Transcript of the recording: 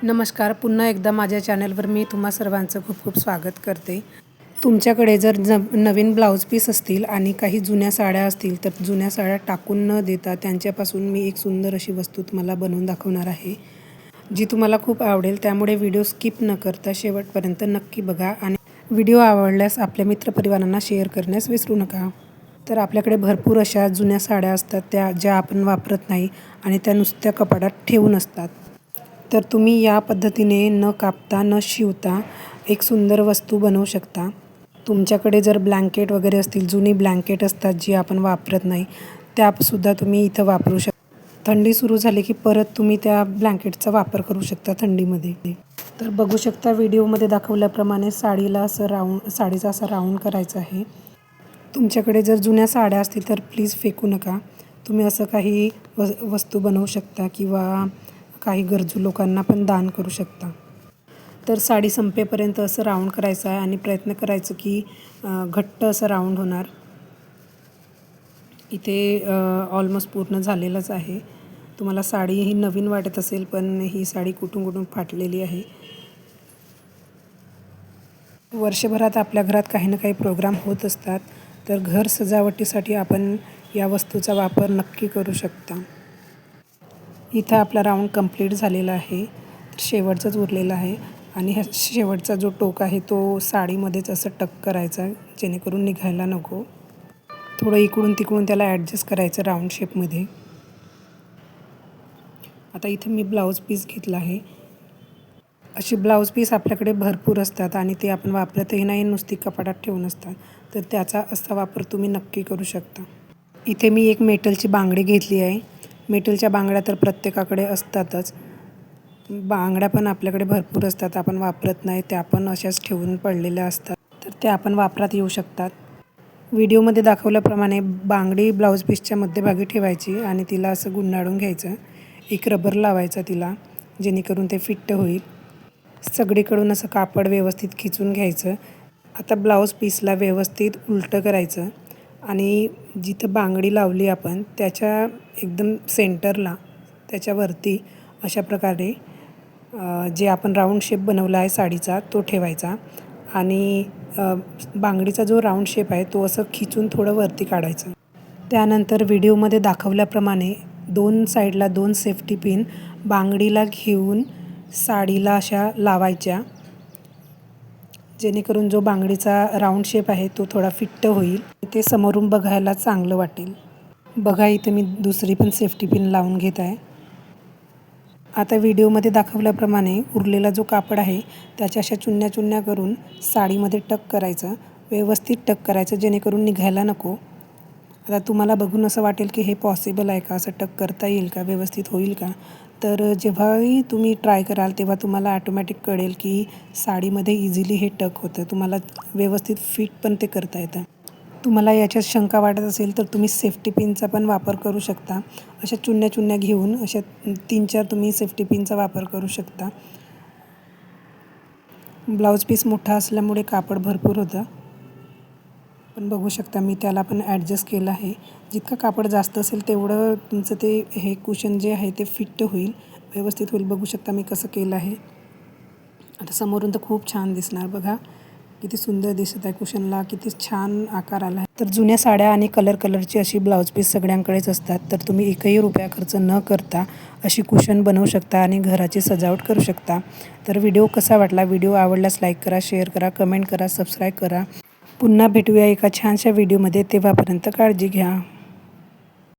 नमस्कार. पुन्हा एकदा माझ्या चॅनलवर मी तुम्हा सर्वांचं खूप खूप स्वागत करते. तुमच्याकडे जर नवीन ब्लाऊज पीस असतील आणि काही जुन्या साड्या असतील तर जुन्या साड्या टाकून न देता त्यांच्यापासून मी एक सुंदर अशी वस्तू तुम्हाला बनवून दाखवणार आहे, जी तुम्हाला खूप आवडेल. त्यामुळे व्हिडिओ स्किप न करता शेवटपर्यंत नक्की बघा आणि व्हिडिओ आवडल्यास आपल्या मित्रपरिवारांना शेअर करण्यास विसरू नका. तर आपल्याकडे भरपूर अशा जुन्या साड्या असतात ज्या आपण वापरत नाही आणि त्या नुसत्या कपाटात ठेवून असतात. तर तुम्ही या पद्धतीने न कापता न शिवता एक सुंदर वस्तू बनवू शकता. तुमच्याकडे जर ब्लँकेट वगैरे असतील, जुनी ब्लँकेट असतात जी आपण वापरत नाही, त्यासुद्धा तुम्ही इथं वापरू शकता. थंडी सुरू झाली की परत तुम्ही त्या ब्लँकेटचा वापर करू शकता थंडीमध्ये. तर बघू शकता व्हिडिओमध्ये दाखवल्याप्रमाणे साडीचा असा राऊंड करायचा आहे. तुमच्याकडे जर जुन्या साड्या असतील तर प्लीज फेकू नका. तुम्ही असं काही वस्तू बनवू शकता किंवा काही गरजू लोकांना पण दान करू शकता. तर साडी संपेपर्यंत असं राऊंड करायचं आहे आणि प्रयत्न करायचं की घट्ट असं राऊंड होणार. इथे ऑलमोस्ट पूर्ण झालेलंच आहे. तुम्हाला साडी ही नवीन वाटत असेल, पण ही साडी कुठून फाटलेली आहे. वर्षभरात आपल्या घरात काही ना काही प्रोग्राम होत असतात, तर घर सजावटीसाठी आपण या वस्तूचा वापर नक्की करू शकता. इथं आपला राऊंड कंप्लीट झालेला आहे. शेवटचंच उरलेलं आहे आणि हा शेवटचा जो टोक आहे तो साडीमध्येच असं टक करायचा, जेणेकरून निघायला नको. थोडं इकडून तिकडून त्याला ॲडजस्ट करायचं राऊंड शेपमध्ये. आता इथे मी ब्लाऊज पीस घेतला आहे. अशी ब्लाऊज पीस आपल्याकडे भरपूर असतात आणि ते आपण वापरतही नाही, नुसती कपाटात ठेवून असतात. तर त्याचा असा वापर तुम्ही नक्की करू शकता. इथे मी एक मेटलची बांगडी घेतली आहे. मेटलच्या बांगड्या तर प्रत्येकाकडे असतातच. बांगड्या पण आपल्याकडे भरपूर असतात, आपण वापरत नाही, त्या पण अशाच ठेवून पडलेल्या असतात. तर त्या आपण वापरात येऊ शकतात. व्हिडिओमध्ये दाखवल्याप्रमाणे बांगडी ब्लाऊज पीसच्या मध्यभागी ठेवायची आणि तिला असं गुंडाळून घ्यायचं. एक रबर लावायचा तिला, जेणेकरून ते फिट्ट होईल. सगळीकडून असं कापड व्यवस्थित खिचून घ्यायचं. आता ब्लाऊज पीसला व्यवस्थित उलटं करायचं आणि जिथं बांगडी लावली आपण त्याच्या एकदम सेंटरला, त्याच्यावरती अशा प्रकारे जे आपण राऊंड शेप बनवला आहे साडीचा तो ठेवायचा आणि बांगडीचा जो राऊंड शेप आहे तो असं खिचून थोडं वरती काढायचं. त्यानंतर व्हिडिओमध्ये दाखवल्याप्रमाणे 2 साईडला 2 सेफ्टी पिन बांगडीला घेऊन साडीला अशा लावायच्या, जेणेकरून जो बांगडीचा राऊंड शेप आहे तो थोडा फिट्ट होईल. ते समोरून बघायला चांगलं वाटेल. बघा इथे मी दुसरी पण सेफ्टी पिन लावून घेत आहे. आता व्हिडिओमध्ये दाखवल्याप्रमाणे उरलेला जो कापड आहे त्याच्या अशा चुन्या करून साडीमध्ये टक करायचं, व्यवस्थित टक करायचं, जेणेकरून निघायला नको. आता तुम्हाला बघून असं वाटेल की हे पॉसिबल आहे का, असं टक करता येईल का, व्यवस्थित होईल का? तर जेव्हाही तुम्ही ट्राय कराल तेव्हा तुम्हाला ॲटोमॅटिक कळेल की साडीमध्ये इझिली हे टक होतं. तुम्हाला व्यवस्थित फिट पण ते करता येतं. तुम्हाला याच्यात शंका वाटत असेल तर तुम्ही सेफ्टी पिनचा पण वापर करू शकता. अशा चुन्या घेऊन अशा 3-4 तुम्ही सेफ्टी पिनचा वापर करू शकता. ब्लाऊज पीस मोठा असल्यामुळे कापड भरपूर होतं, पण बघू शकता मी त्याला पण ॲडजस्ट केलं आहे. जितकं कापड जास्त असेल तेवढं तुमचं ते हे कुशन जे आहे ते फिट होईल, व्यवस्थित होईल. बघू शकता मी कसं केलं आहे. आता समोरून तर खूप छान दिसणार. बघा किती सुंदर दिसत आहे. कुशनला किती छान आकार आला आहे. तर जुन्या साड्या आणि कलरची अशी ब्लाऊज पीस सगळ्यांकडेच असतात. तर तुम्ही एकही रुपया खर्च न करता अशी कुशन बनवू शकता आणि घराची सजावट करू शकता. तर व्हिडिओ कसा वाटला? व्हिडिओ आवडल्यास लाईक करा, शेअर करा, कमेंट करा, सबस्क्राईब करा. पुन्हा भेटूया एका छानशा व्हिडिओमध्ये. तेव्हापर्यंत काळजी घ्या.